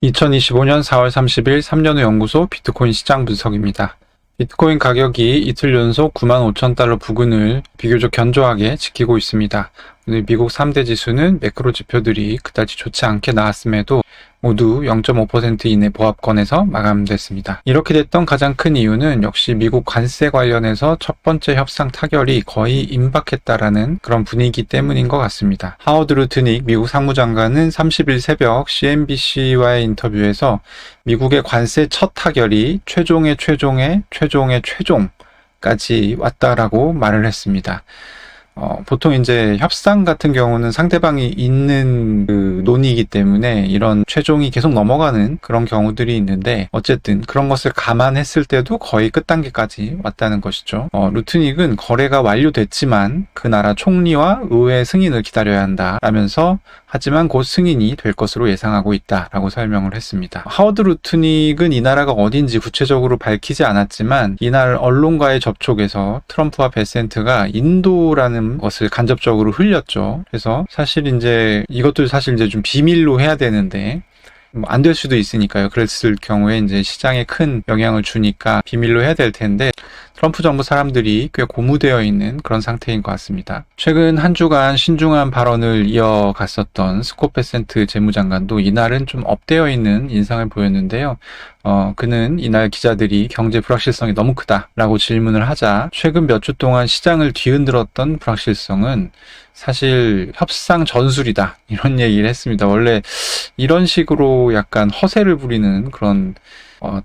2025년 4월 30일 3년후 연구소 비트코인 시장 분석입니다. 비트코인 가격이 이틀 연속 95,000달러 부근을 비교적 견조하게 지키고 있습니다. 오늘 미국 3대 지수는 매크로 지표들이 그다지 좋지 않게 나왔음에도 모두 0.5% 이내 보합권에서 마감됐습니다. 이렇게 됐던 가장 큰 이유는 역시 미국 관세 관련해서 첫 번째 협상 타결이 거의 임박했다라는 그런 분위기 때문인 것 같습니다. 하워드 루트닉 미국 상무장관은 30일 새벽 CNBC와의 인터뷰에서 미국의 관세 첫 타결이 최종의 최종까지 왔다라고 말을 했습니다. 보통 이제 협상 같은 경우는 상대방이 있는 그 논의이기 때문에 이런 최종이 계속 넘어가는 그런 경우들이 있는데, 어쨌든 그런 것을 감안했을 때도 거의 끝단계까지 왔다는 것이죠. 루트닉은 거래가 완료됐지만 그 나라 총리와 의회 승인을 기다려야 한다 라면서, 하지만 곧 승인이 될 것으로 예상하고 있다라고 설명을 했습니다. 하워드 루트닉은 이 나라가 어딘지 구체적으로 밝히지 않았지만, 이날 언론과의 접촉에서 트럼프와 베센트가 인도라는 것을 간접적으로 흘렸죠. 그래서 사실 이것도 사실 좀 비밀로 해야 되는데, 안 될 수도 있으니까요. 그랬을 경우에 이제 시장에 큰 영향을 주니까 비밀로 해야 될 텐데, 트럼프 정부 사람들이 꽤 고무되어 있는 그런 상태인 것 같습니다. 최근 한 주간 신중한 발언을 이어갔었던 스콧 베센트 재무장관도 이날은 좀 업되어 있는 인상을 보였는데요. 그는 이날 기자들이 경제 불확실성이 너무 크다라고 질문을 하자, 최근 몇 주 동안 시장을 뒤흔들었던 불확실성은 사실 협상 전술이다, 이런 얘기를 했습니다. 원래 이런 식으로 약간 허세를 부리는 그런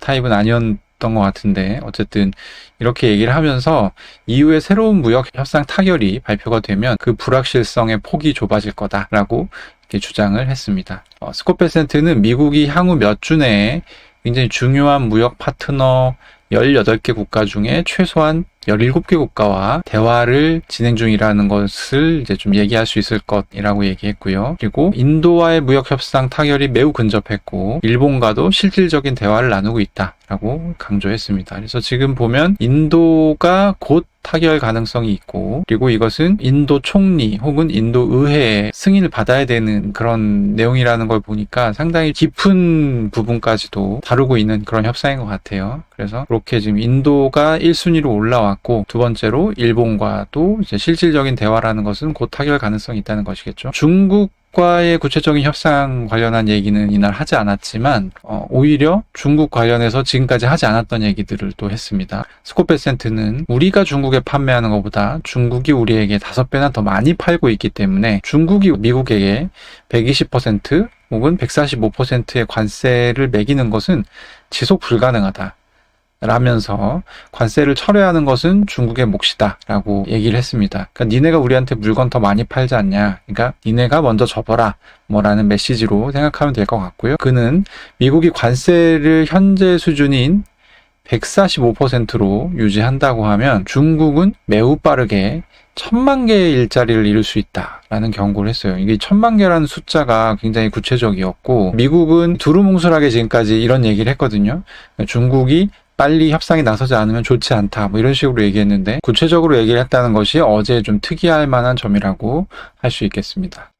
타입은 아니었던 것 같은데, 어쨌든 이렇게 얘기를 하면서 이후에 새로운 무역 협상 타결이 발표가 되면 그 불확실성의 폭이 좁아질 거다라고 이렇게 주장을 했습니다. 스콧 베센트는 미국이 향후 몇 주 내에 굉장히 중요한 무역 파트너 18개 국가 중에 최소한 17개 국가와 대화를 진행 중이라는 것을 이제 좀 얘기할 수 있을 것이라고 얘기했고요. 그리고 인도와의 무역 협상 타결이 매우 근접했고, 일본과도 실질적인 대화를 나누고 있다라고 강조했습니다. 그래서 지금 보면 인도가 곧 타결 가능성이 있고, 그리고 이것은 인도 총리 혹은 인도 의회의 승인을 받아야 되는 그런 내용이라는 걸 보니까 상당히 깊은 부분까지도 다루고 있는 그런 협상인 것 같아요. 그래서 그렇게 지금 인도가 1순위로 올라왔고, 두 번째로 일본과도 이제 실질적인 대화라는 것은 곧 타결 가능성이 있다는 것이겠죠. 중국과의 구체적인 협상 관련한 얘기는 이날 하지 않았지만, 오히려 중국 관련해서 지금까지 하지 않았던 얘기들을 또 했습니다. 스콧 베센트는 우리가 중국에 판매하는 것보다 중국이 우리에게 5배나 더 많이 팔고 있기 때문에 중국이 미국에게 120% 혹은 145%의 관세를 매기는 것은 지속 불가능하다 라면서, 관세를 철회하는 것은 중국의 몫이다 라고 얘기를 했습니다. 그러니까 니네가 우리한테 물건 더 많이 팔지 않냐, 그러니까 니네가 먼저 접어라 라는 메시지로 생각하면 될 것 같고요. 그는 미국이 관세를 현재 수준인 145%로 유지한다고 하면 중국은 매우 빠르게 1000만 개의 일자리를 잃을 수 있다라는 경고를 했어요. 이게 1000만 개라는 숫자가 굉장히 구체적이었고, 미국은 두루뭉술하게 지금까지 이런 얘기를 했거든요. 중국이 빨리 협상에 나서지 않으면 좋지 않다, 이런 식으로 얘기했는데, 구체적으로 얘기를 했다는 것이 어제 좀 특이할 만한 점이라고 할 수 있겠습니다.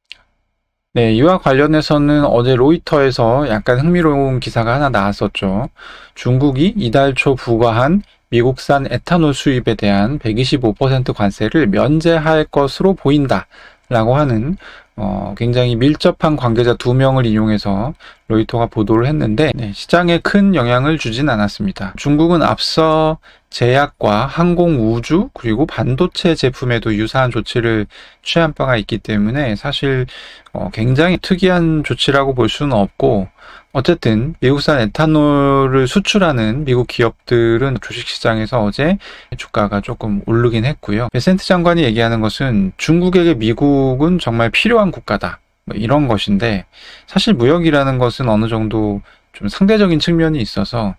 네, 이와 관련해서는 어제 로이터에서 약간 흥미로운 기사가 하나 나왔었죠. 중국이 이달 초 부과한 미국산 에탄올 수입에 대한 125% 관세를 면제할 것으로 보인다 라고 하는 굉장히 밀접한 관계자 2명을 인용해서 로이터가 보도를 했는데, 시장에 큰 영향을 주진 않았습니다. 중국은 앞서 제약과 항공 우주 그리고 반도체 제품에도 유사한 조치를 취한 바가 있기 때문에 사실 굉장히 특이한 조치라고 볼 수는 없고, 어쨌든 미국산 에탄올을 수출하는 미국 기업들은 주식시장에서 어제 주가가 조금 오르긴 했고요. 베센트 장관이 얘기하는 것은 중국에게 미국은 정말 필요한 국가다, 이런 것인데, 사실 무역이라는 것은 어느 정도 좀 상대적인 측면이 있어서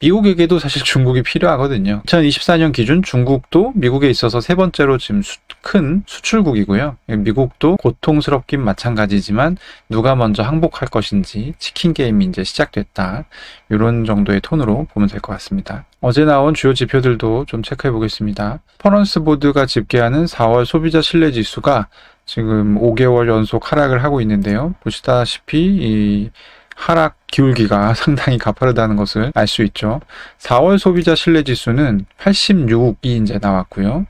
미국에게도 사실 중국이 필요하거든요. 2024년 기준 중국도 미국에 있어서 세 번째로 지금 큰 수출국이고요. 미국도 고통스럽긴 마찬가지지만 누가 먼저 항복할 것인지 치킨 게임이 이제 시작됐다, 이런 정도의 톤으로 보면 될 것 같습니다. 어제 나온 주요 지표들도 좀 체크해 보겠습니다. 퍼런스 보드가 집계하는 4월 소비자 신뢰 지수가 지금 5개월 연속 하락을 하고 있는데요. 보시다시피 이 하락 기울기가 상당히 가파르다는 것을 알 수 있죠. 4월 소비자 신뢰지수는 86이 이제 나왔고요.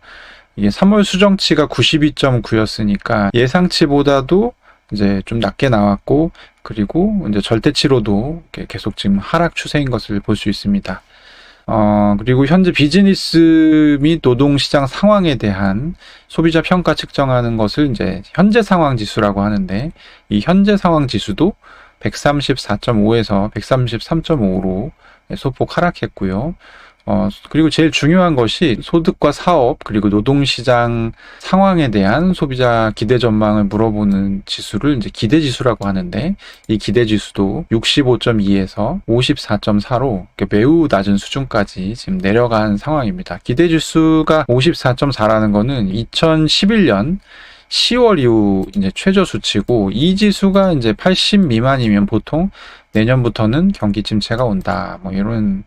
이게 3월 수정치가 92.9였으니까 예상치보다도 이제 좀 낮게 나왔고, 그리고 이제 절대치로도 계속 지금 하락 추세인 것을 볼 수 있습니다. 그리고 현재 비즈니스 및 노동시장 상황에 대한 소비자 평가 측정하는 것을 이제 현재 상황 지수라고 하는데, 이 현재 상황 지수도 134.5에서 133.5로 소폭 하락했고요. 그리고 제일 중요한 것이 소득과 사업, 그리고 노동시장 상황에 대한 소비자 기대 전망을 물어보는 지수를 이제 기대지수라고 하는데, 이 기대지수도 65.2에서 54.4로 매우 낮은 수준까지 지금 내려간 상황입니다. 기대지수가 54.4라는 거는 2011년 10월 이후 이제 최저 수치고, 이 지수가 이제 80 미만이면 보통 내년부터는 경기 침체가 온다, 뭐 이런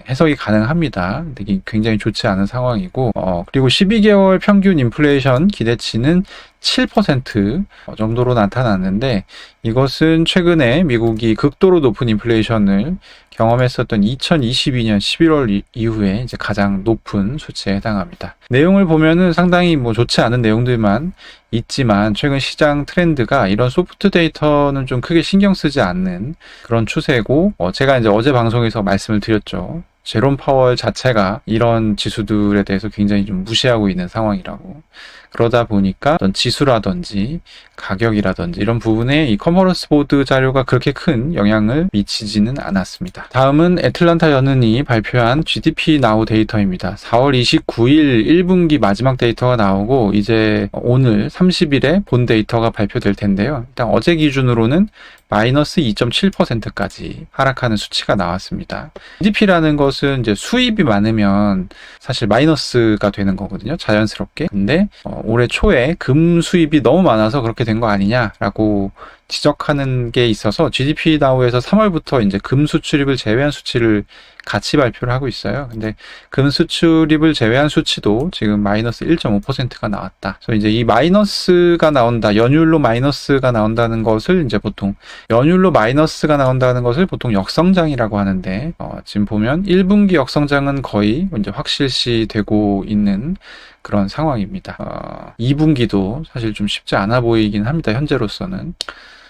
해석이 가능합니다. 근데 굉장히 좋지 않은 상황이고, 그리고 12개월 평균 인플레이션 기대치는 7% 정도로 나타났는데, 이것은 최근에 미국이 극도로 높은 인플레이션을 경험했었던 2022년 11월 이후에 이제 가장 높은 수치에 해당합니다. 내용을 보면은 상당히 뭐 좋지 않은 내용들만 있지만, 최근 시장 트렌드가 이런 소프트 데이터는 좀 크게 신경 쓰지 않는 그런 추세고, 제가 이제 어제 방송에서 말씀을 드렸죠. 제롬 파월 자체가 이런 지수들에 대해서 굉장히 좀 무시하고 있는 상황이라고. 그러다 보니까 어떤 지수라든지 가격이라든지 이런 부분에 이 컨퍼런스 보드 자료가 그렇게 큰 영향을 미치지는 않았습니다. 다음은 애틀란타 연은이 발표한 GDP 나우 데이터입니다. 4월 29일 1분기 마지막 데이터가 나오고, 이제 오늘 30일에 본 데이터가 발표될 텐데요. 일단 어제 기준으로는 마이너스 2.7%까지 하락하는 수치가 나왔습니다. GDP라는 것은 이제 수입이 많으면 사실 마이너스가 되는 거거든요, 자연스럽게. 근데 올해 초에 금 수입이 너무 많아서 그렇게 된 거 아니냐라고 지적하는 게 있어서 GDP 나우에서 3월부터 이제 금 수출입을 제외한 수치를 같이 발표를 하고 있어요. 근데 금 수출입을 제외한 수치도 지금 마이너스 1.5%가 나왔다. 그래서 이제 이 마이너스가 나온다, 연율로 마이너스가 나온다는 것을 이제 보통 연율로 마이너스가 나온다는 것을 보통 역성장이라고 하는데, 지금 보면 1분기 역성장은 거의 이제 확실시 되고 있는 그런 상황입니다. 2분기도 사실 좀 쉽지 않아 보이긴 합니다, 현재로서는.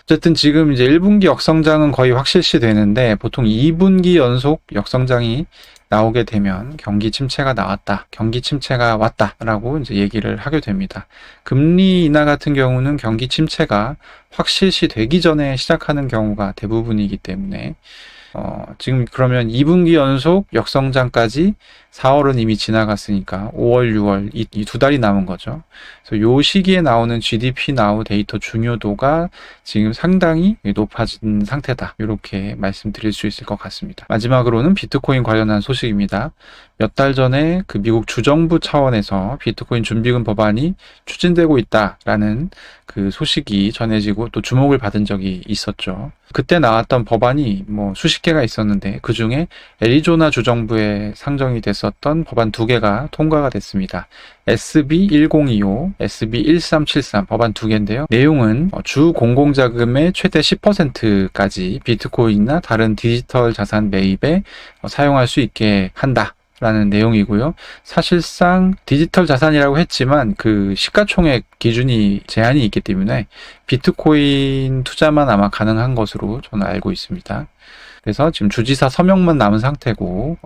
어쨌든 지금 이제 1분기 역성장은 거의 확실시 되는데, 보통 2분기 연속 역성장이 나오게 되면 경기 침체가 나왔다, 경기 침체가 왔다라고 이제 얘기를 하게 됩니다. 금리 인하 같은 경우는 경기 침체가 확실시 되기 전에 시작하는 경우가 대부분이기 때문에, 지금 그러면 2분기 연속 역성장까지 4월은 이미 지나갔으니까 5월, 6월 이 두 달이 남은 거죠. 그래서 요 시기에 나오는 GDP 나우 데이터 중요도가 지금 상당히 높아진 상태다, 이렇게 말씀드릴 수 있을 것 같습니다. 마지막으로는 비트코인 관련한 소식입니다. 몇 달 전에 그 미국 주정부 차원에서 비트코인 준비금 법안이 추진되고 있다라는 그 소식이 전해지고 또 주목을 받은 적이 있었죠. 그때 나왔던 법안이 뭐 수십 개가 있었는데, 그 중에 애리조나 주정부에 상정이 됐었던 법안 2개가 통과가 됐습니다. SB 1025, SB 1373 법안 2개인데요. 내용은 주 공공자금의 최대 10%까지 비트코인이나 다른 디지털 자산 매입에 사용할 수 있게 한다 라는 내용이고요. 사실상 디지털 자산이라고 했지만 그 시가총액 기준이 제한이 있기 때문에 비트코인 투자만 아마 가능한 것으로 저는 알고 있습니다. 그래서 지금 주지사 서명만 남은 상태고,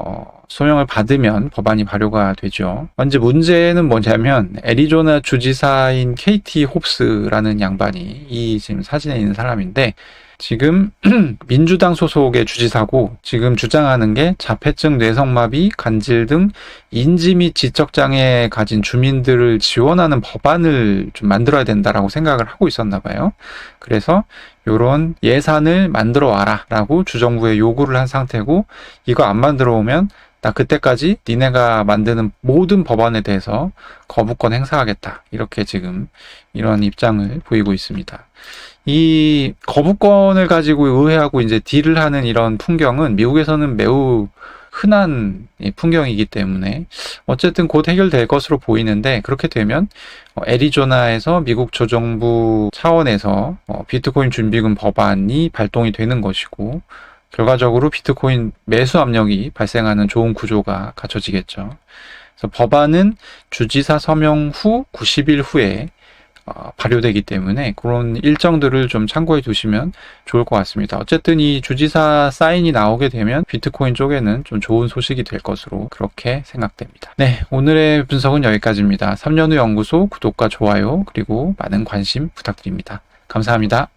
서명을 받으면 법안이 발효가 되죠. 현재 문제는 뭐냐면, 애리조나 주지사인 KT 홉스라는 양반이 이 지금 사진에 있는 사람인데, 지금 민주당 소속의 주지사고, 지금 주장하는 게 자폐증, 뇌성마비, 간질 등 인지 및 지적장애 가진 주민들을 지원하는 법안을 좀 만들어야 된다라고 생각을 하고 있었나 봐요. 그래서 요런 예산을 만들어 와라 라고 주정부에 요구를 한 상태고, 이거 안 만들어 오면 나 그때까지 니네가 만드는 모든 법안에 대해서 거부권 행사하겠다, 이렇게 지금 이런 입장을 보이고 있습니다. 이 거부권을 가지고 의회하고 이제 딜을 하는 이런 풍경은 미국에서는 매우 흔한 풍경이기 때문에 어쨌든 곧 해결될 것으로 보이는데, 그렇게 되면 애리조나에서 미국 조정부 차원에서 비트코인 준비금 법안이 발동이 되는 것이고, 결과적으로 비트코인 매수 압력이 발생하는 좋은 구조가 갖춰지겠죠. 그래서 법안은 주지사 서명 후 90일 후에 발효되기 때문에 그런 일정들을 좀 참고해 두시면 좋을 것 같습니다. 어쨌든 이 주지사 사인이 나오게 되면 비트코인 쪽에는 좀 좋은 소식이 될 것으로 그렇게 생각됩니다. 네, 오늘의 분석은 여기까지입니다. 3년 후 연구소 구독과 좋아요 그리고 많은 관심 부탁드립니다. 감사합니다.